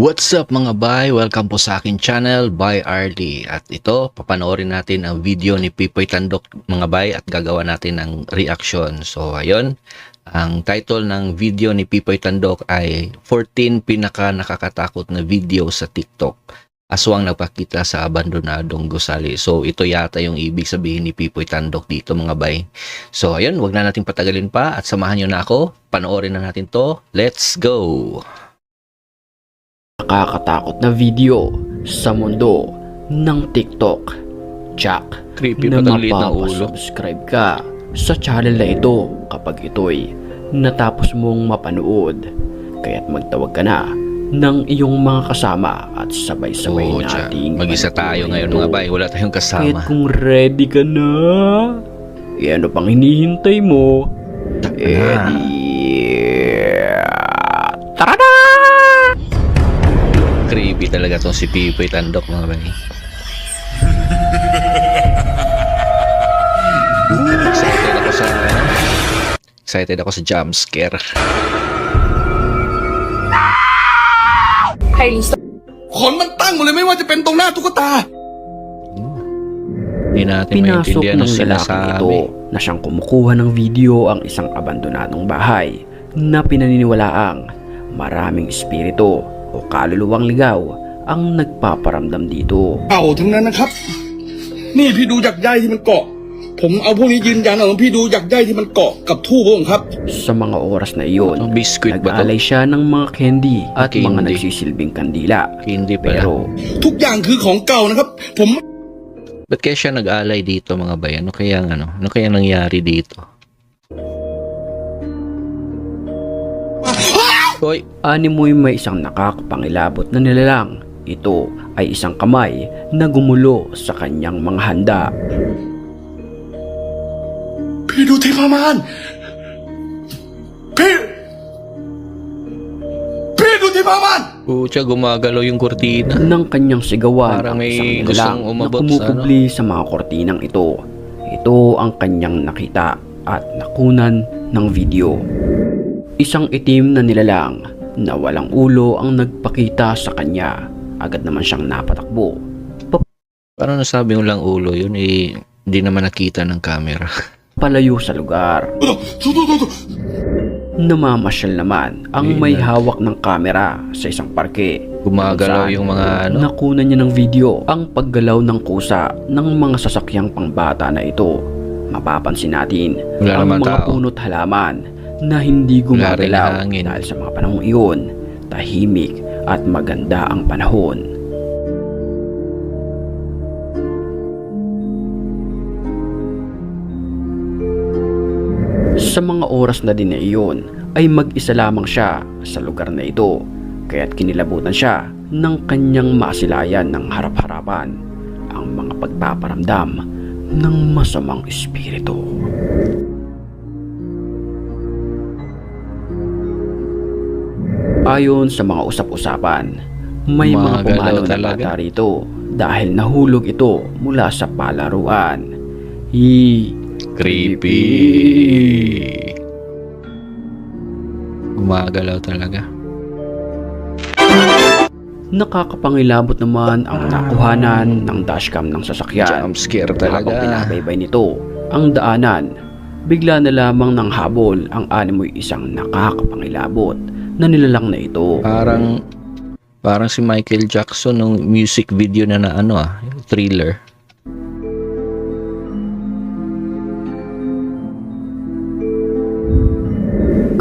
What's up mga bay? Welcome po sa aking channel, by Arlie. At ito, papanoorin natin ang video ni Pipoy Tandok mga bay at gagawa natin ng reaction. So ayun, ang title ng video ni Pipoy Tandok ay 14 pinaka nakakatakot na video sa TikTok. Aswang nagpakita sa abandonadong gusali. So ito yata yung ibig sabihin ni Pipoy Tandok dito mga bay. So ayun, wag na natin patagalin pa at samahan nyo na ako. Panoorin na natin to. Let's go! Nakakatakot na video sa mundo ng TikTok. Jack, Creepy na pa liit ng ulo. mapapasubscribe ka sa channel na ito kapag ito'y natapos mong mapanood. Kaya't magtawag ka na ng iyong mga kasama at sabay-sabay Oo, nating mag-isa tayo panoorin ngayon ito. mga bay. Wala tayong Kaya't kasama. kung ready ka na, ano pang hinihintay mo? Tara na! Creepy talaga tong si Pipoy Tandok mga bay. Excited ako sa jump scare. Harley, ขนมันตั้งหมดเลยไม่ว่าจะเป็นตรงหน้าตุ๊กตา Hindi natin Pinasok maintindihan ng ang lalaking sinasabi. ito na siyang kumukuha ng video ang isang abandonadong bahay na pinaniniwalaang maraming espiritu o kaluluwang ligaw ang nagpaparamdam dito. เก่าทั้งนั้นนะครับ นี่พี่ดูจากใยที่มันเกาะ ผมเอาพวกนี้ยืนยันเอาพี่ดูจากใยที่มันเกาะกับทูบผมครับ Sa mga oras na iyon, Ang biscuit ba to? nag-aalay siya ng mga candy at Candy. mga nagsisilbing kandila. Hindi pala. Pero ทุกอย่างคือของเก่านะครับ ผม Ba't kaya siya nag-alay dito mga bay? Ano kaya nangyari dito? Hoy, animoy may isang nakakapangilabot na nilalang. Ito ay isang kamay na gumulo sa kanyang mga handa. พี่ดูที่พม่านพี่ดูที่พม่าน pucha, gumagalaw yung kurtina. Ng kanyang sigawan Parang ang may isang gustong nilalang na umabot sa kumukubli sa mga kortinang ito. Ito ang kanyang nakita at nakunan ng video. Isang itim na nilalang na walang ulo ang nagpakita sa kanya. Agad naman siyang napatakbo. Parang nasabi mo lang ulo yun, hindi naman nakita ng camera. Palayo sa lugar. ดู Namamasyal naman ang may hawak ng kamera sa isang parke. Gumagalaw Kung yung saan mga ano. Nakunan niya ng video ang paggalaw ng kusa ng mga sasakyang pangbata na ito. Mapapansin natin Wala ang naman mga tao. punot halaman na hindi Wala rin gumagalaw hangin. dahil sa mga panahong iyon, tahimik at maganda ang panahon. Sa mga oras na din na iyon ay mag-isa lamang siya sa lugar na ito, kaya't kinilabutan siya ng kanyang masilayan ng harap-harapan ang mga pagpaparamdam ng masamang espiritu. Ayon sa mga usap-usapan, may mga Gumagalaw pumanaw na talaga. bata rito dahil nahulog ito mula sa palaruan. Creepy. Gumagalaw talaga. Nakakapangilabot naman ang nakuhanan ng dashcam ng sasakyan. Jump scare Habang talaga. pinabaybay nito ang daanan, bigla na lamang ng habol ang animoy isang nakakapangilabot na nilalang na ito. Parang si Michael Jackson nung music video na yung Thriller.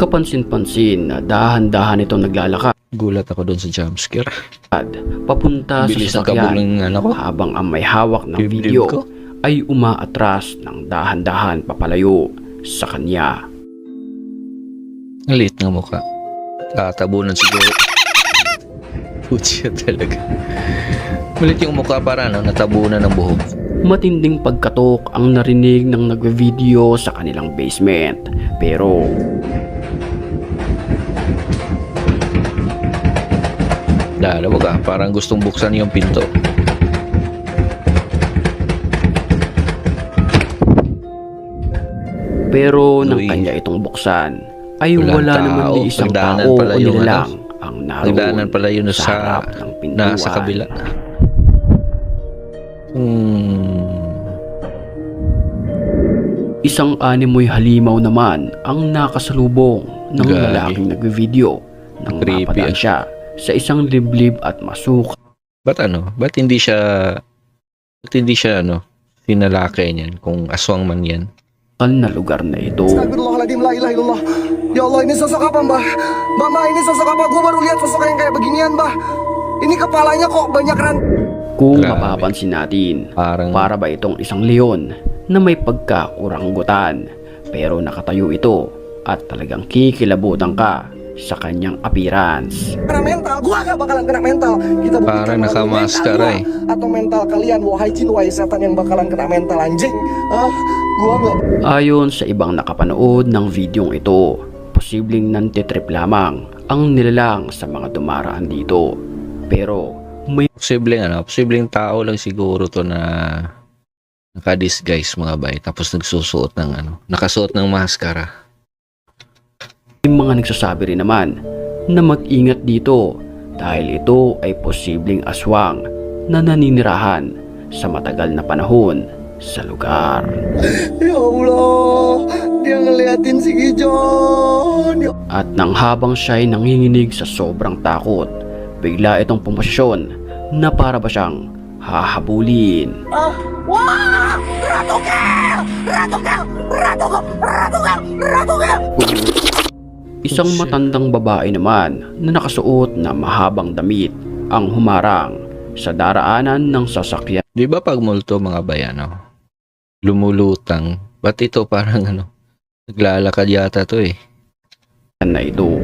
Kapansin-pansin na dahan-dahan itong naglalakad Gulat ako doon sa jump scare. papunta sa Bilis ng kabog sasakyan ng ko. habang ang may hawak ng Dibdib video ko. ay umaatras ng dahan-dahan papalayo sa kanya. Ang liit ng mukha. Tatabunan siguro. Pucha talaga. Malit yung mukha para natabunan ng buhok. Matinding pagkatok ang narinig ng nagwe-video sa kanilang basement. Pero Wag parang gustong buksan yung pinto. nang Uy. kanya itong buksan ay Walang wala tao. naman ni isang Pagdaanan tao pala o yung nilalang ang Nagdaanan pala yun sa, harap ng pintuan. sa kabila. Isang animoy halimaw naman ang nakasalubong ng Gagi. lalaking nagvi-video nang Creepy, mapadaan siya sa isang liblib at masukal Ba't hindi siya sinalakay niyan kung aswang man yan? na lugar na ito. Astagfirullahaladzim, la ilaha illallah. Ya Allah, ini sosok apa, Mbah? Mbah, ini sosok apa? Gue baru lihat sosok yang kayak beginian, Mbah. Ini kepalanya kok banyak Kung Grabe. mapapansin natin, Parang para ba itong isang leon na may pagka-oranggutan pero nakatayo ito at talagang kikilabutan ka sa kanyang appearance. kena mental. Gua gak bakalan kena mental. Kita buktikan Parang melalui nakamaskara, mental gua atau mental kalian, wahai jin, wahai setan yang bakalan kena mental anjing. Gua gak. Ayon sa ibang nakapanood ng videong ito, posibleng nantitrip lamang ang nilalang sa mga dumaraan dito. Pero may posibleng tao lang siguro to na naka-disguise mga bay, tapos nagsusuot ng nakasuot ng maskara. mga nagsasabi rin naman na mag-ingat dito dahil ito ay posibleng aswang na naninirahan sa matagal na panahon sa lugar. Ya Allah, dia ngeliatin si Gijon. At nang habang siya'y nanginginig sa sobrang takot, bigla itong pumasyon na para ba siyang hahabulin. Wah, Ratu Kel. Isang matandang babae naman na nakasuot na mahabang damit ang humarang sa daraanan ng sasakyan Di ba pag multo mga bay, lumulutang? Ba't ito parang naglalakad yata to eh. na ito.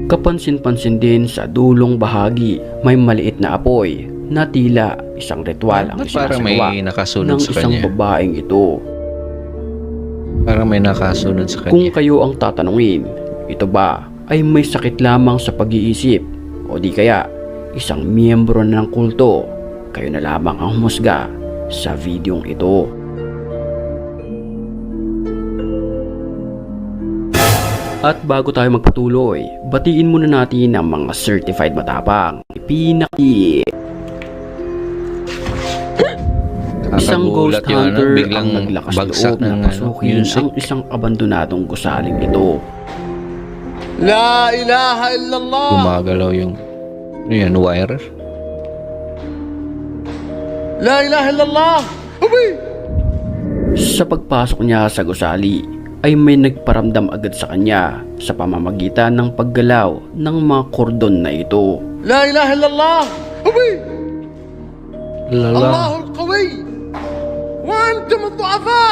Kapansin-pansin din sa dulong bahagi may maliit na apoy na tila isang ritual ang Ba't parang may isinasagawa nakasunod ng sa isang kanya? babaeng ito. Parang may nakasunod sa Kung kanya. kayo ang tatanungin, ito ba ay may sakit lamang sa pag-iisip o di kaya isang miyembro na ng kulto? Kayo na lamang ang humusga sa videong ito. At bago tayo magpatuloy, batiin muna natin ang mga certified matapang. Pinaki isang ghost Nakakagulat yung hunter biglang ang naglakas bagsak loob na ng pasukin music. ang isang abandonadong gusaling ito. La ilaha illallah. Gumagalaw yung wire. La ilaha illallah. Sa pagpasok niya sa gusali ay may nagparamdam agad sa kanya sa pamamagitan ng paggalaw ng mga kordon na ito. La ilaha illallah. Lala. Allahul qawi. Wa antum ad-du'afa.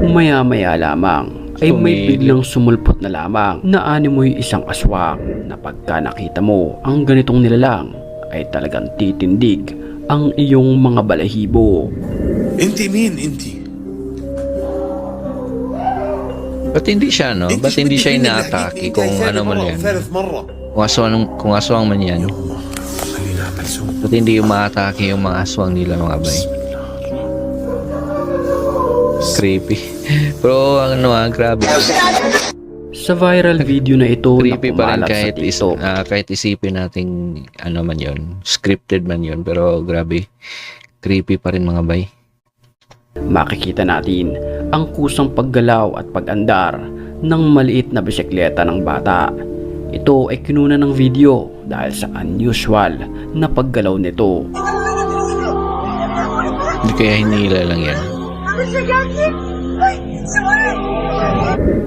Maya-maya lamang ay may Tumigil. biglang sumulpot na lamang na animoy isang aswang na pagka nakita mo ang ganitong nilalang ay talagang titindig ang iyong mga balahibo. انت مين انت؟ Ba't hindi siya, no? Ba't hindi siya inaatake kung ano man yan? ثالث مرة Kung aswang man yan. خلينا ملسوم Ba't hindi umaatake yung mga aswang nila mga bay? Creepy. Pero grabe. Sa viral video na ito na Creepy pa rin kumalat sa kahit, TikTok, kahit isipin natin man yon, scripted man yon, pero grabe. Creepy pa rin mga bay. makikita natin ang kusang paggalaw at pag-andar ng maliit na bisikleta ng bata. Ito ay kinuna ng video dahil sa unusual na paggalaw nito. Hindi kaya hinila lang yan.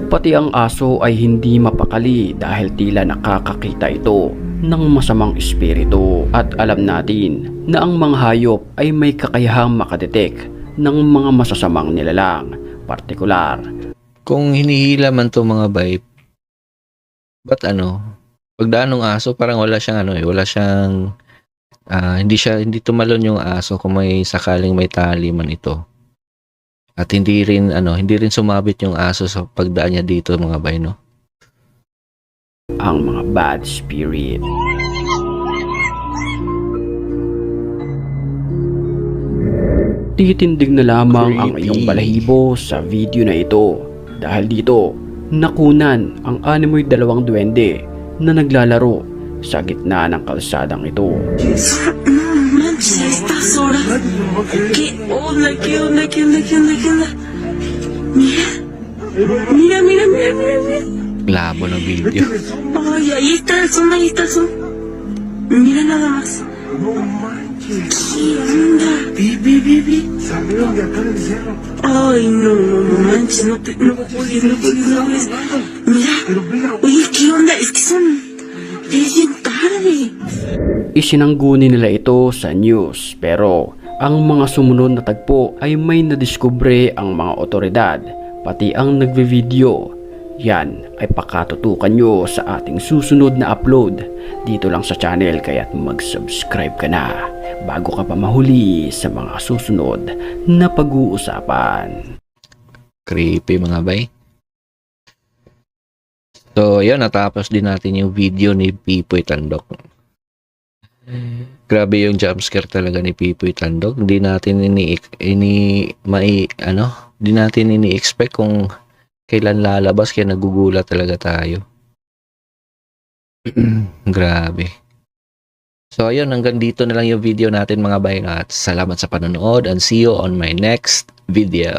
Pati ang aso ay hindi mapakali dahil tila nakakakita ito ng masamang espiritu. At alam natin na ang mga hayop ay may kakayahang makadetek ng mga masasamang nilalang, partikular Kung hinihila man to mga bay, ba't pagdaan ng aso parang wala siyang wala siyang hindi tumalon yung aso kung may sakaling may tali man ito. At hindi rin sumabit yung aso sa pagdaan niya dito mga bay, no? ang mga bad spirit. Titindig na lamang ang Creepy. iyong balahibo sa video na ito dahil dito nakunan ang animoy dalawang duwende na naglalaro sa gitna ng kalsadang ito. Manches, estás sola. ¿Qué onda? ¿Qué onda? ¿Qué onda? ¿Qué onda? ¿Qué onda? Mira. Mira, mira, mira, mira, mira. Labo ng video. Ay, ahí está el sol, ahí está el sol. Mira nada más. ¿Qué onda? Vi. Ay, no, no, no manches, no puedes, no puedes. Mira, oye, ¿qué onda? Es que son... Es bien tarde. Isinangguni nila ito sa news, pero ang mga sumunod na tagpo ay may nadiskubre ang mga otoridad, pati ang nagbe-video. Yan ay pakatutukan nyo sa ating susunod na upload dito lang sa channel, kaya't mag-subscribe ka na bago ka pa mahuli sa mga susunod na pag-uusapan. Creepy mga bay. So, yun, natapos din natin yung video ni Pipoy Tandok. Grabe yung jumpscare talaga ni Pipoy Tandok. Hindi natin hindi natin ini-expect kung kailan lalabas, kaya nagugulat talaga tayo. Grabe. So, ayun, hanggang dito na lang yung video natin mga bay. At salamat sa panonood and see you on my next video.